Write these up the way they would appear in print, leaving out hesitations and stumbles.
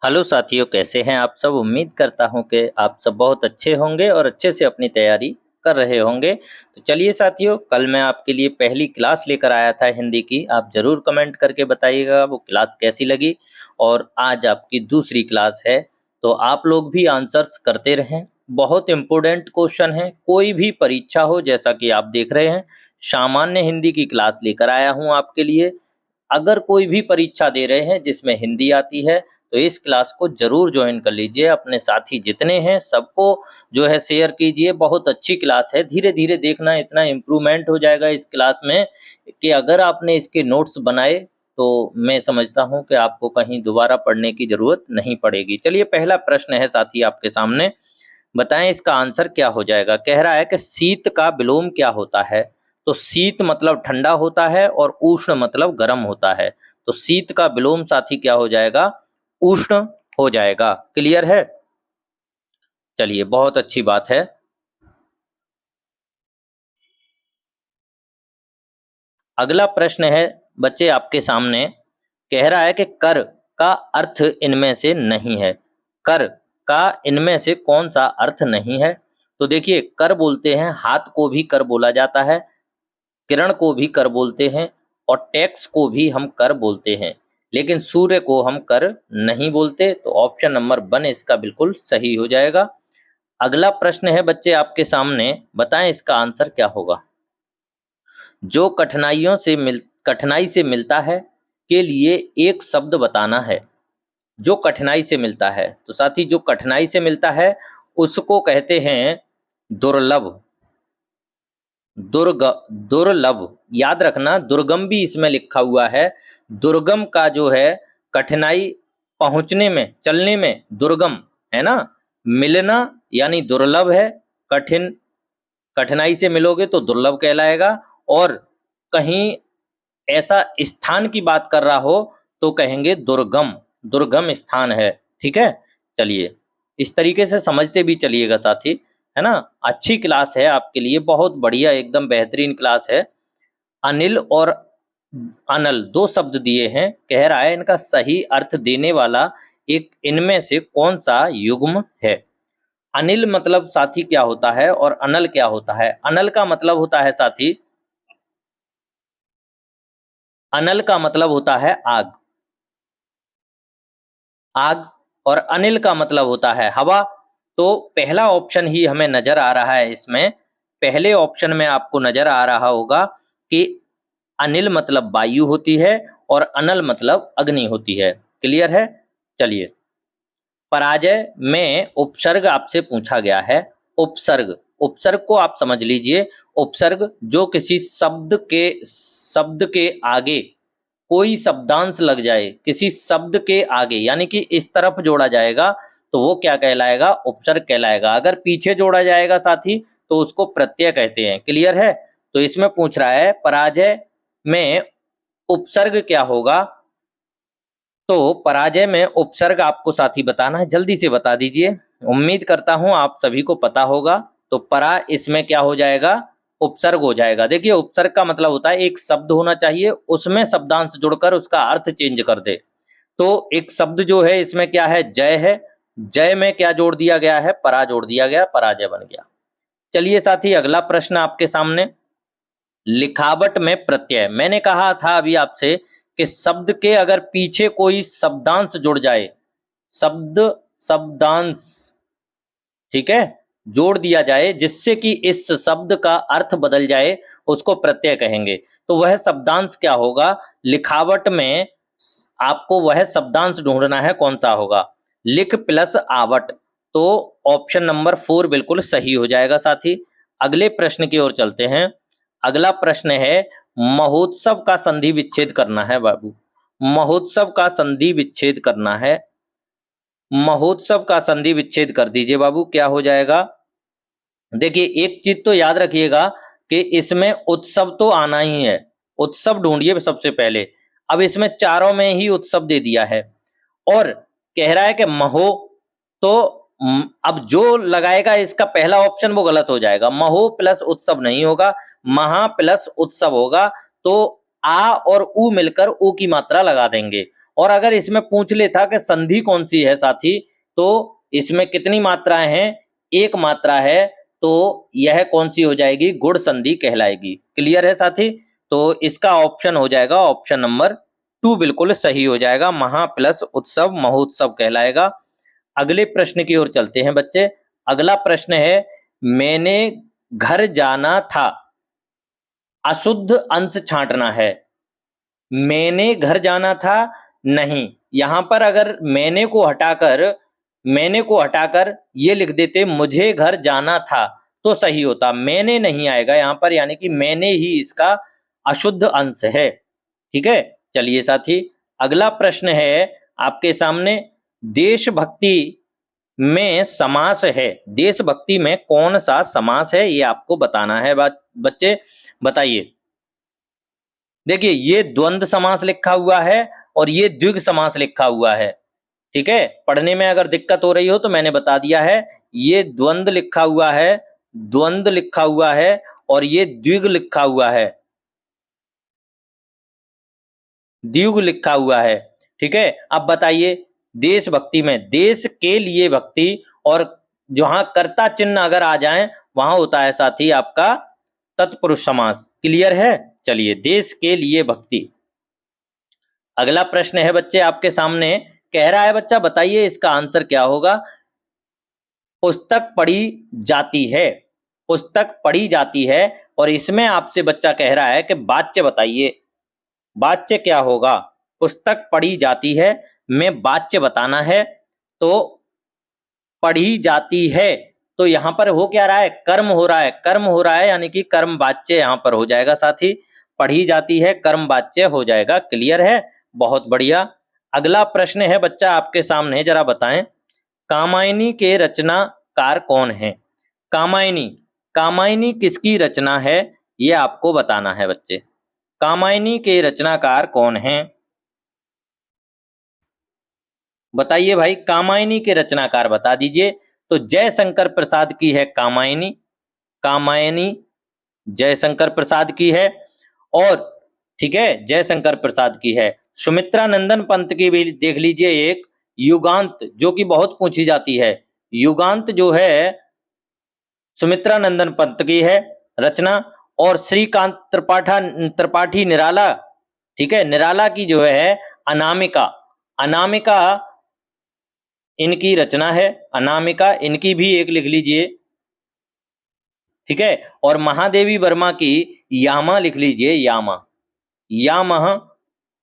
Hello साथियों, कैसे हैं आप सब। उम्मीद करता हूं कि आप सब बहुत अच्छे होंगे और अच्छे से अपनी तैयारी कर रहे होंगे। तो चलिए साथियों, कल मैं आपके लिए पहली क्लास लेकर आया था हिंदी की। आप ज़रूर कमेंट करके बताइएगा वो क्लास कैसी लगी। और आज आपकी दूसरी क्लास है, तो आप लोग भी आंसर्स करते रहें। बहुत इम्पोर्टेंट क्वेश्चन है, कोई भी परीक्षा हो, जैसा कि आप देख रहे हैं सामान्य हिंदी की क्लास लेकर आया हूँ आपके लिए। अगर कोई भी परीक्षा दे रहे हैं जिसमें हिंदी आती है तो इस क्लास को जरूर ज्वाइन कर लीजिए। अपने साथी जितने हैं सबको जो है शेयर कीजिए। बहुत अच्छी क्लास है, धीरे धीरे देखना इतना इम्प्रूवमेंट हो जाएगा इस क्लास में कि अगर आपने इसके नोट्स बनाए तो मैं समझता हूं कि आपको कहीं दोबारा पढ़ने की जरूरत नहीं पड़ेगी। चलिए, पहला प्रश्न है साथी आपके सामने, बताएं इसका आंसर क्या हो जाएगा। कह रहा है कि शीत का विलोम क्या होता है। तो शीत मतलब ठंडा होता है और उष्ण मतलब गर्म होता है। तो शीत का विलोम साथी क्या हो जाएगा, उष्ण हो जाएगा। क्लियर है। चलिए, बहुत अच्छी बात है। अगला प्रश्न है बच्चे आपके सामने, कह रहा है कि कर का अर्थ इनमें से नहीं है। कर का इनमें से कौन सा अर्थ नहीं है। तो देखिए, कर बोलते हैं, हाथ को भी कर बोला जाता है, किरण को भी कर बोलते हैं और टैक्स को भी हम कर बोलते हैं, लेकिन सूर्य को हम कर नहीं बोलते। तो ऑप्शन नंबर 1 इसका बिल्कुल सही हो जाएगा। अगला प्रश्न है बच्चे आपके सामने, बताएं इसका आंसर क्या होगा। जो कठिनाई से मिलता है के लिए एक शब्द बताना है। जो कठिनाई से मिलता है, तो साथी जो कठिनाई से मिलता है उसको कहते हैं दुर्लभ। दुर्ग दुर्लभ, याद रखना, दुर्गम भी इसमें लिखा हुआ है। दुर्गम का जो है कठिनाई पहुंचने में, चलने में दुर्गम है ना। मिलना यानी दुर्लभ है। कठिन, कठिनाई से मिलोगे तो दुर्लभ कहलाएगा। और कहीं ऐसा स्थान की बात कर रहा हो तो कहेंगे दुर्गम। दुर्गम स्थान है। ठीक है। चलिए, इस तरीके से समझते भी चलिएगा साथी, है ना। अच्छी क्लास है आपके लिए, बहुत बढ़िया, एकदम बेहतरीन क्लास है। अनिल और अनल दो शब्द दिए हैं, कह रहा है इनका सही अर्थ देने वाला एक इनमें से कौन सा युग्म है। अनिल मतलब साथी क्या होता है और अनल क्या होता है। अनल का मतलब होता है साथी, अनल का मतलब होता है आग। आग। और अनिल का मतलब होता है हवा। तो पहला ऑप्शन ही हमें नजर आ रहा है इसमें। पहले ऑप्शन में आपको नजर आ रहा होगा कि अनिल मतलब वायु होती है और अनल मतलब अग्नि होती है। क्लियर है। चलिए, पराजय में उपसर्ग आपसे पूछा गया है। उपसर्ग, उपसर्ग को आप समझ लीजिए। उपसर्ग जो किसी शब्द के आगे कोई शब्दांश लग जाए, किसी शब्द के आगे, यानी कि इस तरफ जोड़ा जाएगा तो वो क्या कहलाएगा, उपसर्ग कहलाएगा। अगर पीछे जोड़ा जाएगा साथी तो उसको प्रत्यय कहते हैं। क्लियर है। तो इसमें पूछ रहा है पराजय में उपसर्ग क्या होगा। तो पराजय में उपसर्ग आपको साथी बताना है, जल्दी से बता दीजिए। उम्मीद करता हूं आप सभी को पता होगा। तो परा इसमें क्या हो जाएगा, उपसर्ग हो जाएगा। देखिए, उपसर्ग का मतलब होता है एक शब्द होना चाहिए, उसमें शब्दांश जुड़कर उसका अर्थ चेंज कर दे। तो एक शब्द जो है इसमें क्या है, जय है। जय में क्या जोड़ दिया गया है, परा जोड़ दिया गया, पराजय बन गया। चलिए साथी, अगला प्रश्न आपके सामने, लिखावट में प्रत्यय। मैंने कहा था अभी आपसे कि शब्द के अगर पीछे कोई शब्दांश जुड़ जाए, शब्द शब्दांश, ठीक है, जोड़ दिया जाए जिससे कि इस शब्द का अर्थ बदल जाए, उसको प्रत्यय कहेंगे। तो वह शब्दांश क्या होगा, लिखावट में आपको वह शब्दांश ढूंढना है कौन सा होगा। लिख प्लस आवट। तो ऑप्शन नंबर 4 बिल्कुल सही हो जाएगा साथी। अगले प्रश्न की ओर चलते हैं। अगला प्रश्न है, महोत्सव का संधि विच्छेद करना है बाबू। महोत्सव का संधि विच्छेद करना है। महोत्सव का संधि विच्छेद कर दीजिए बाबू, क्या हो जाएगा। देखिए, एक चीज तो याद रखिएगा कि इसमें उत्सव तो आना ही है। उत्सव ढूंढिए सबसे पहले। अब इसमें चारों में ही उत्सव दे दिया है और कह रहा है कि महो। तो अब जो लगाएगा इसका पहला ऑप्शन वो गलत हो जाएगा। महो प्लस उत्सव नहीं होगा, महा प्लस उत्सव होगा। तो आ और उ मिलकर उ की मात्रा लगा देंगे और अगर इसमें पूछ लेता कि संधि कौन सी है साथी, तो इसमें कितनी मात्राएं हैं, एक मात्रा है, तो यह कौन सी हो जाएगी, गुण संधि कहलाएगी। क्लियर है साथी? तो इसका ऑप्शन हो जाएगा ऑप्शन नंबर 2 बिल्कुल सही हो जाएगा, महा प्लस उत्सव महोत्सव कहलाएगा। अगले प्रश्न की ओर चलते हैं बच्चे। अगला प्रश्न है, मैंने घर जाना था, अशुद्ध अंश छांटना है। मैंने घर जाना था, नहीं, यहां पर अगर मैंने को हटाकर ये लिख देते मुझे घर जाना था तो सही होता। मैंने नहीं आएगा यहां पर, यानी कि मैंने ही इसका अशुद्ध अंश है। ठीक है, चलिए साथी, अगला प्रश्न है आपके सामने, देशभक्ति में समास है, देशभक्ति में कौन सा समास है, ये आपको बताना है बच्चे, बताइए। देखिए, ये द्वंद्व समास लिखा हुआ है और ये द्विग समास लिखा हुआ है। ठीक है, पढ़ने में अगर दिक्कत हो रही हो तो मैंने बता दिया है, ये द्वंद्व लिखा हुआ है, द्वंद्व लिखा हुआ है, और ये द्विग लिखा हुआ है, द्विग लिखा हुआ है। ठीक है, अब बताइए, देशभक्ति में देश के लिए भक्ति, और जहां कर्ता चिन्ह अगर आ जाए वहां होता है साथी आपका तत्पुरुष समास। क्लियर है? चलिए, देश के लिए भक्ति। अगला प्रश्न है बच्चे आपके सामने, कह रहा है बच्चा बताइए इसका आंसर क्या होगा। पुस्तक पढ़ी जाती है, पुस्तक पढ़ी जाती है, और इसमें आपसे बच्चा कह रहा है कि वाच्य बताइए, वाच्य क्या होगा। पुस्तक पढ़ी जाती है में वाच्य बताना है, तो पढ़ी जाती है, तो यहां पर हो क्या रहा है, कर्म हो रहा है, कर्म हो रहा है, यानी कि कर्म वाच्य यहां पर हो जाएगा साथी, पढ़ी जाती है कर्म वाच्य हो जाएगा। क्लियर है? बहुत बढ़िया। अगला प्रश्न है बच्चा आपके सामने, जरा बताएं, कामायनी के रचनाकार कौन है। कामायनी, कामायनी किसकी रचना है, ये आपको बताना है बच्चे। कामायनी के रचनाकार कौन है, बताइए भाई, कामायनी के रचनाकार बता दीजिए। तो जयशंकर प्रसाद की है कामायनी, कामायनी जयशंकर प्रसाद की है, और ठीक है, जयशंकर प्रसाद की है। सुमित्रा नंदन पंत की भी देख लीजिए एक, युगांत, जो कि बहुत पूछी जाती है, युगांत जो है सुमित्रा नंदन पंत की है रचना, और श्रीकांत त्रिपाठी निराला, ठीक है, निराला की जो है अनामिका, अनामिका इनकी रचना है, अनामिका इनकी भी एक लिख लीजिए। ठीक है, और महादेवी वर्मा की यामा लिख लीजिए, यामा, यामह।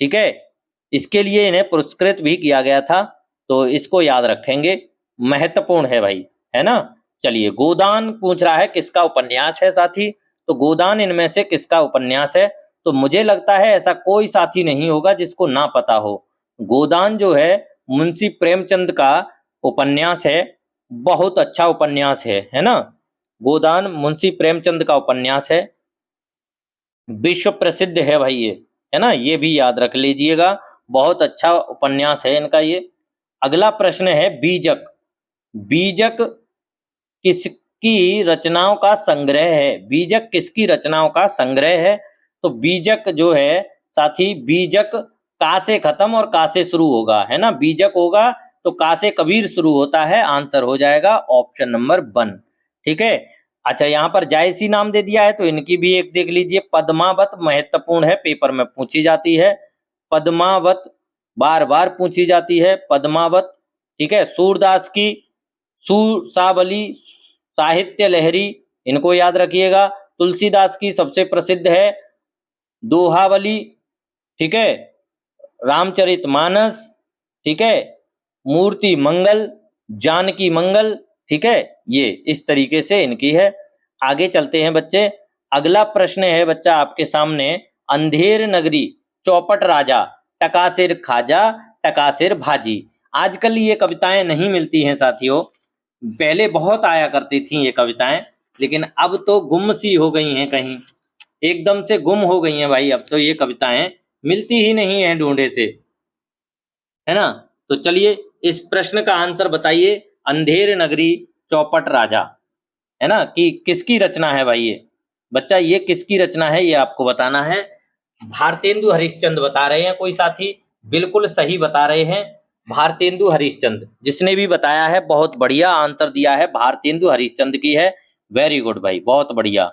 ठीक है, इसके लिए इन्हें पुरस्कृत भी किया गया था, तो इसको याद रखेंगे, महत्वपूर्ण है भाई, है ना। चलिए, गोदान पूछ रहा है किसका उपन्यास है साथी, तो गोदान इनमें से किसका उपन्यास है, तो मुझे लगता है ऐसा कोई साथी नहीं होगा जिसको ना पता हो। गोदान जो है मुंशी प्रेमचंद का उपन्यास है, बहुत अच्छा उपन्यास है ना। गोदान मुंशी प्रेमचंद का उपन्यास है, विश्व प्रसिद्ध है भाई ये, है ना, ये भी याद रख लीजिएगा, बहुत अच्छा उपन्यास है इनका ये। अगला प्रश्न है, बीजक, बीजक किसकी रचनाओं का संग्रह है, बीजक किसकी रचनाओं का संग्रह है, तो बीजक जो है साथी, बीजक का से खत्म और का से शुरू होगा, है ना, बीजक होगा तो का से कबीर शुरू होता है, आंसर हो जाएगा ऑप्शन नंबर 1। ठीक है, अच्छा, यहाँ पर जायसी नाम दे दिया है तो इनकी भी एक देख लीजिए, पद्मावत महत्वपूर्ण है, पेपर में पूछी जाती है, पद्मावत बार बार पूछी जाती है, पद्मावत। ठीक है, सूरदास की सूरसावली, साहित्य लहरी, इनको याद रखिएगा। तुलसीदास की सबसे प्रसिद्ध है दोहावली, ठीक है, रामचरितमानस, ठीक है, मूर्ति मंगल, जानकी मंगल, ठीक है, ये इस तरीके से इनकी है। आगे चलते हैं बच्चे, अगला प्रश्न है बच्चा आपके सामने, अंधेर नगरी, चौपट राजा, टकासिर खाजा, टकासिर भाजी। आजकल ये कविताएं नहीं मिलती हैं साथियों, पहले बहुत आया करती थी ये कविताएं, लेकिन अब तो गुम सी हो गई हैं, कहीं एकदम से गुम हो गई हैं भाई, अब तो ये कविताएं मिलती ही नहीं है ढूंढे से, है ना। तो चलिए, इस प्रश्न का आंसर बताइए, अंधेर नगरी चौपट राजा, है ना, कि किसकी रचना है भाई ये बच्चा, ये किसकी रचना है ये आपको बताना है। भारतेंदु हरिश्चंद्र बता रहे हैं कोई साथी, बिल्कुल सही बता रहे हैं, भारतेंदु हरिश्चंद्र। जिसने भी बताया है बहुत बढ़िया आंसर दिया है, भारतेंदु हरिश्चंद्र की है। वेरी गुड भाई, बहुत बढ़िया,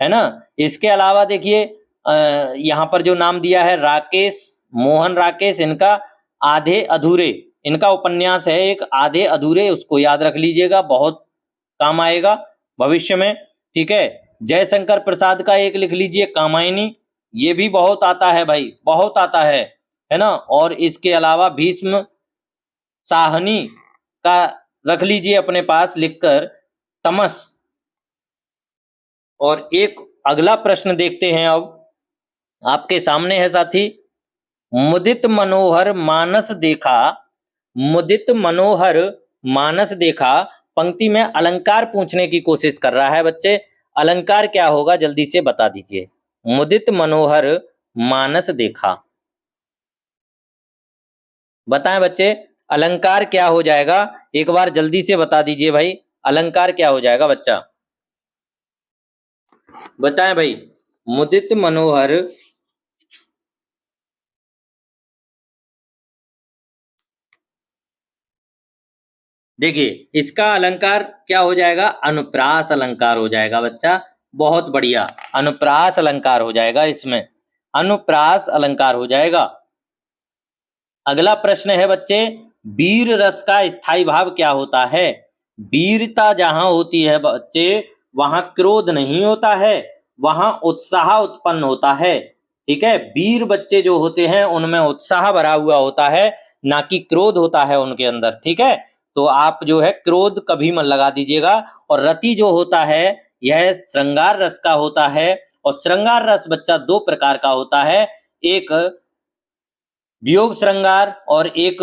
है ना। इसके अलावा देखिए यहाँ पर जो नाम दिया है राकेश, मोहन राकेश, इनका आधे अधूरे, इनका उपन्यास है एक आधे अधूरे, उसको याद रख लीजिएगा, बहुत काम आएगा भविष्य में। ठीक है, जयशंकर प्रसाद का एक लिख लीजिए कामायनी, ये भी बहुत आता है भाई, बहुत आता है ना। और इसके अलावा भीष्म साहनी का रख लीजिए अपने पास लिखकर, तमस। और एक अगला प्रश्न देखते हैं अब, आपके सामने है साथी। मुदित मनोहर मानस देखा, मुदित मनोहर मानस देखा, पंक्ति में अलंकार पूछने की कोशिश कर रहा है बच्चे। अलंकार क्या होगा जल्दी से बता दीजिए। मुदित मनोहर मानस देखा, बताएं बच्चे, अलंकार क्या हो जाएगा, एक बार जल्दी से बता दीजिए भाई, अलंकार क्या हो जाएगा बच्चा, बताएं भाई। मुदित मनोहर, देखिए इसका अलंकार क्या हो जाएगा, अनुप्रास अलंकार हो जाएगा बच्चा, बहुत बढ़िया, अनुप्रास अलंकार हो जाएगा, इसमें अनुप्रास अलंकार हो जाएगा। अगला प्रश्न है बच्चे, वीर रस का स्थायी भाव क्या होता है। वीरता जहां होती है बच्चे, वहां क्रोध नहीं होता है, वहां उत्साह उत्पन्न होता है। ठीक है, वीर बच्चे जो होते हैं उनमें उत्साह भरा हुआ होता है, ना कि क्रोध होता है उनके अंदर। ठीक है, तो आप जो है क्रोध कभी मत लगा दीजिएगा। और रति जो होता है यह श्रृंगार रस का होता है, और श्रृंगार रस बच्चा दो प्रकार का होता है, एक वियोग श्रृंगार और एक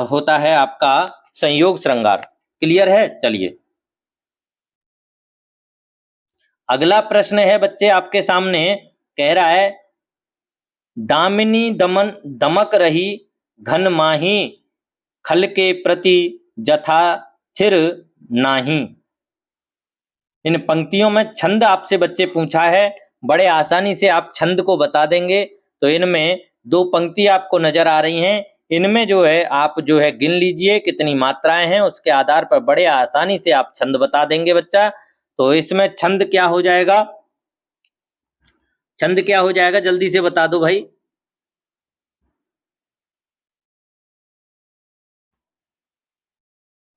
होता है आपका संयोग श्रृंगार। क्लियर है, चलिए अगला प्रश्न है बच्चे आपके सामने, कह रहा है दामिनी दमन दमक रही घन माही, खल के प्रति जथा थिर नाही। इन पंक्तियों में छंद आपसे बच्चे पूछा है, बड़े आसानी से आप छंद को बता देंगे। तो इनमें दो पंक्ति आपको नजर आ रही हैं, इनमें जो है आप जो है गिन लीजिए कितनी मात्राएं हैं, उसके आधार पर बड़े आसानी से आप छंद बता देंगे बच्चा। तो इसमें छंद क्या हो जाएगा, छंद क्या हो जाएगा जल्दी से बता दो भाई।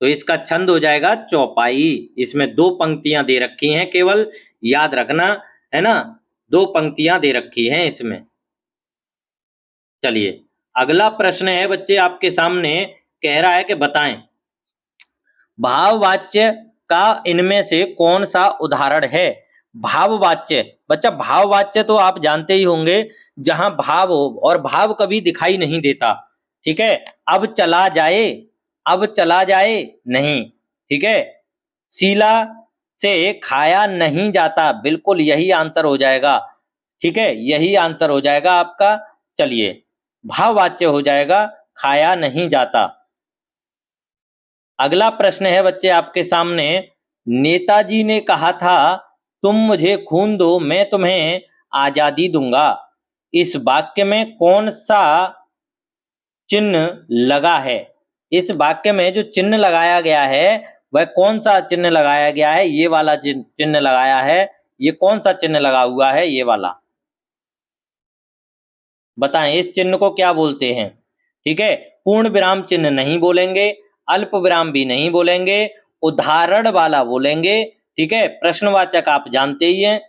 तो इसका छंद हो जाएगा चौपाई। इसमें दो पंक्तियां दे रखी हैं केवल, याद रखना, है ना, दो पंक्तियां दे रखी हैं इसमें। चलिए अगला प्रश्न है बच्चे आपके सामने, कह रहा है कि बताएं भाववाच्य का इनमें से कौन सा उदाहरण है। भाववाच्य बच्चा, भाववाच्य तो आप जानते ही होंगे, जहां भाव हो और भाव कभी दिखाई नहीं देता। ठीक है, अब चला जाए, अब चला जाए नहीं। ठीक है, शीला से खाया नहीं जाता, बिल्कुल यही आंसर हो जाएगा। ठीक है, यही आंसर हो जाएगा आपका। चलिए भाववाच्य हो जाएगा खाया नहीं जाता। अगला प्रश्न है बच्चे आपके सामने, नेताजी ने कहा था तुम मुझे खून दो मैं तुम्हें आजादी दूंगा, इस वाक्य में कौन सा चिन्ह लगा है। इस वाक्य में जो चिन्ह लगाया गया है वह कौन सा चिन्ह लगाया गया है, ये वाला चिन्ह लगाया है, ये कौन सा चिन्ह लगा हुआ है, ये वाला बताएं, इस चिन्ह को क्या बोलते हैं। ठीक है, पूर्ण विराम चिन्ह नहीं बोलेंगे, अल्प विराम भी नहीं बोलेंगे, उदाहरण वाला बोलेंगे। ठीक है, प्रश्नवाचक आप जानते ही हैं।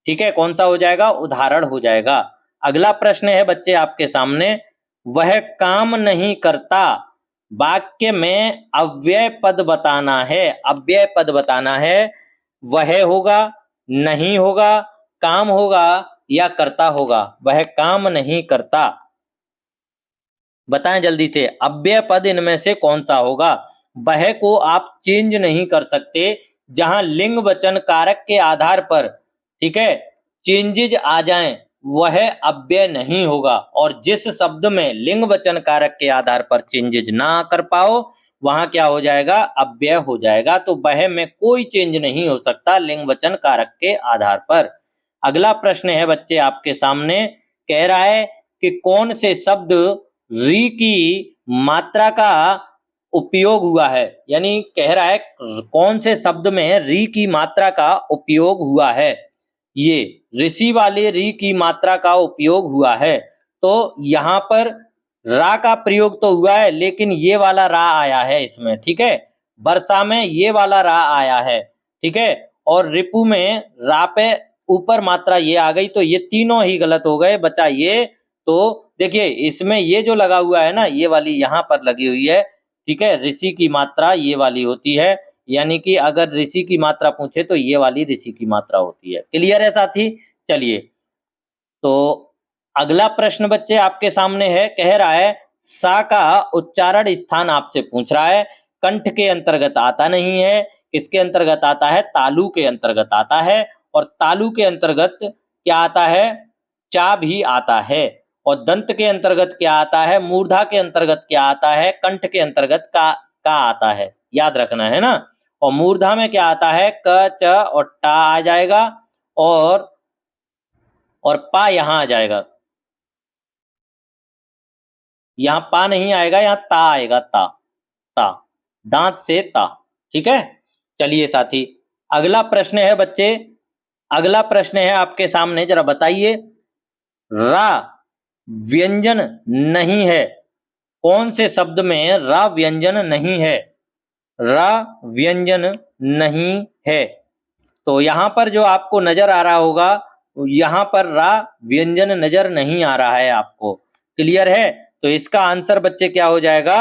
ठीक है, कौन सा हो जाएगा, उदाहरण हो जाएगा। अगला प्रश्न है बच्चे आपके सामने, वह काम नहीं करता, वाक्य में अव्यय पद बताना है, अव्यय पद बताना है। वह होगा, नहीं होगा, काम होगा या करता होगा। वह काम नहीं करता, बताएं जल्दी से, अव्यय पद इनमें से कौन सा होगा। वह को आप चेंज नहीं कर सकते, जहां लिंग वचन कारक के आधार पर, ठीक है, चेंजेज आ जाएं वह अव्यय नहीं होगा। और जिस शब्द में लिंग वचन कारक के आधार पर चेंजेज ना कर पाओ वहां क्या हो जाएगा, अव्यय हो जाएगा। तो वह में कोई चेंज नहीं हो सकता लिंग वचन कारक के आधार पर। अगला प्रश्न है बच्चे आपके सामने, कह रहा है कि कौन से शब्द री की मात्रा का उपयोग हुआ है, यानी कह रहा है कौन से शब्द में री की मात्रा का उपयोग हुआ है। ये ऋषि वाले री की मात्रा का उपयोग हुआ है। तो यहां पर रा का प्रयोग तो हुआ है, लेकिन ये वाला रा आया है इसमें, ठीक है। वर्षा में ये वाला रा आया है, ठीक है। और रिपु में रा पे ऊपर मात्रा ये आ गई, तो ये तीनों ही गलत हो गए, बचा ये। तो देखिए इसमें ये जो लगा हुआ है ना, ये वाली यहाँ पर लगी हुई है, ठीक है। ऋषि की मात्रा ये वाली होती है, यानी कि अगर ऋषि की मात्रा पूछे तो ये वाली ऋषि की मात्रा होती है। क्लियर है साथी? चलिए, तो अगला प्रश्न बच्चे आपके सामने है, कह रहा है सा का उच्चारण स्थान आपसे पूछ रहा है। कंठ के अंतर्गत आता नहीं है, किसके अंतर्गत आता है? तालु के अंतर्गत आता है। और तालु के अंतर्गत क्या आता है? चा भी आता है। और दंत के अंतर्गत क्या आता है? मूर्धा के अंतर्गत क्या आता है? कंठ के अंतर्गत का आता है, याद रखना है ना। और मूर्धा में क्या आता है? क, च और टा आ जाएगा, और पा यहां आ जाएगा। यहां पा नहीं आएगा, यहां ता आएगा, ता ता, दांत से ता, ठीक है। चलिए साथी, अगला प्रश्न है बच्चे, अगला प्रश्न है आपके सामने, जरा बताइए। रा व्यंजन नहीं है, कौन से शब्द में रा व्यंजन नहीं है? रा व्यंजन नहीं है। तो यहां पर जो आपको नजर आ रहा होगा, यहां पर रा व्यंजन नजर नहीं आ रहा है आपको। क्लियर है? तो इसका आंसर बच्चे क्या हो जाएगा?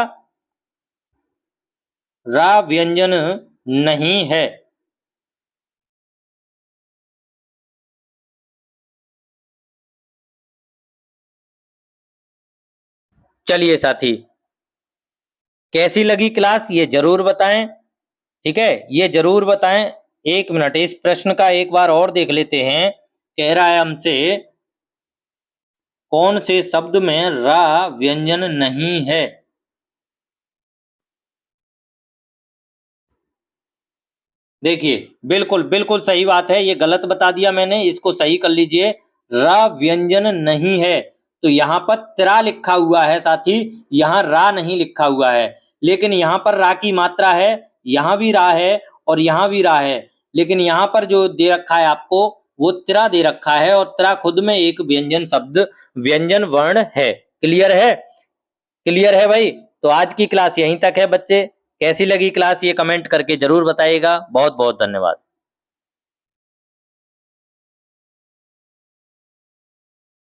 रा व्यंजन नहीं है। चलिए साथी, कैसी लगी क्लास ये जरूर बताएं, ठीक है, ये जरूर बताएं। एक मिनट, इस प्रश्न का एक बार और देख लेते हैं। कह रहा है हमसे कौन से शब्द में रा व्यंजन नहीं है? देखिए, बिल्कुल बिल्कुल सही बात है, ये गलत बता दिया मैंने, इसको सही कर लीजिए। रा व्यंजन नहीं है, तो यहाँ पर त्रा लिखा हुआ है साथी, यहाँ रा नहीं लिखा हुआ है। लेकिन यहाँ पर रा की मात्रा है, यहाँ भी रा है और यहाँ भी रा है, लेकिन यहाँ पर जो दे रखा है आपको वो त्रा दे रखा है, और त्रा खुद में एक व्यंजन शब्द, व्यंजन वर्ण है। क्लियर है? क्लियर है भाई? तो आज की क्लास यहीं तक है बच्चे। कैसी लगी क्लास ये कमेंट करके जरूर बताइएगा। बहुत बहुत धन्यवाद।